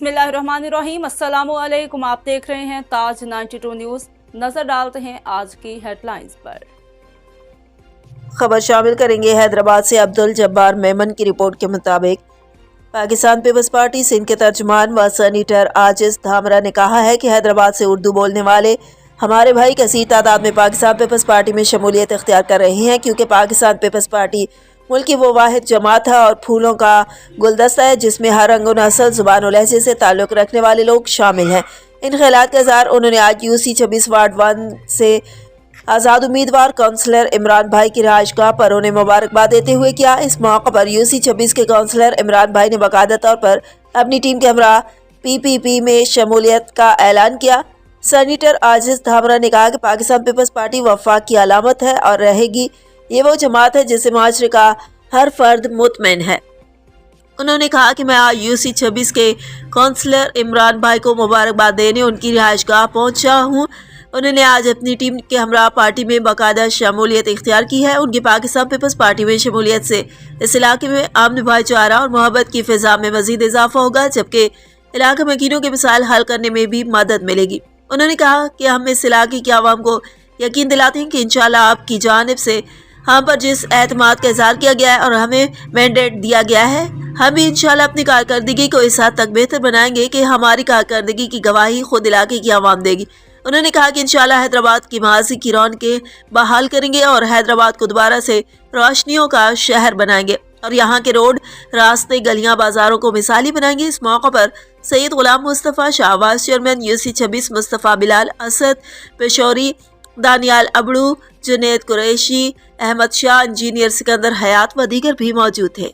बिस्मिल्लाहिर्रहमानिर्रहीम। अस्सलामुअलैकुम। आप देख रहे हैं ताज 92 न्यूज़। नजर डालते हैं आज की हेडलाइंस पर। खबर शामिल करेंगे। हैदराबाद से अब्दुल जब्बार मेमन की रिपोर्ट के मुताबिक पाकिस्तान पीपल्स पार्टी सिंध के तर्जुमान व सेनेटर आजिज धामरा ने कहा है कि हैदराबाद से उर्दू बोलने वाले हमारे भाई कसीर तादाद में पाकिस्तान पीपल्स पार्टी में शमूलियत इख्तियार कर रहे हैं, क्योंकि पाकिस्तान पीपल्स पार्टी मुल्क की वो वाहिद जमात है और फूलों का गुलदस्ता है जिसमें हर रंग व नस्ल, जुबान और लहजे से ताल्लुक़ रखने वाले लोग शामिल हैं। इन ख्यालात का इज़हार उन्होंने आज यूसी 26 वार्ड 1 से आज़ाद उम्मीदवार काउंसलर इमरान भाई की रिहाइशगाह पर उन्हें मुबारकबाद देते हुए किया। इस मौके पर यूसी 26 के काउंसलर इमरान भाई ने बाकायदा तौर पर अपनी टीम के हमरा पीपीपी में शमूलियत का ऐलान किया। सेनेटर आजिज धामरा ने कहा कि पाकिस्तान पीपल्स पार्टी वफाक की अलामत है और रहेगी। ये वो जमात है जिससे माशरे का हर फर्द मुतमईन है। उन्होंने कहा कि मैं आज यूसी 26 के काउंसलर इमरान भाई को मुबारकबाद देने उनकी रिहाइशगाह पहुंचा हूं। उन्होंने आज अपनी टीम के हमरा पार्टी में बाकायदा शमूलियत इख्तियार की है। उनकी पाकिस्तान पीपल्स पार्टी में शमूलियत से इस इलाके में अमन, भाईचारा और मोहब्बत की फ़िज़ा में मज़ीद इजाफा होगा, जबकि इलाके में कीनों के मसाइल हल करने में भी मदद मिलेगी। उन्होंने कहा कि हम इस इलाके की आवाम को यकीन दिलाते हैं कि इंशाअल्लाह आपकी जानिब से हम पर जिस एतमाद का इज़हार किया गया है और हमें मैंडेट दिया गया है, हम भी इंशाअल्लाह अपनी कारकर्दगी को इस हद तक बेहतर बनाएंगे कि हमारी कारकर्दगी की गवाही खुद इलाके की आवाम देगी। उन्होंने कहा कि इंशाअल्लाह हैदराबाद की माजी की रौनकें बहाल करेंगे और हैदराबाद को दोबारा से रोशनियों का शहर बनाएंगे और यहाँ के रोड, रास्ते, गलियाँ, बाजारों को मिसाली बनाएंगे। इस मौके पर Syed Ghulam Mustafa, Shahbaz chairman UC 26, Mustafa Bilal, Asad Peshawari, Daniyal Abro, Junaid Qureshi, Ahmed Shah, engineer Sikandar Hayat व दीगर भी मौजूद थे।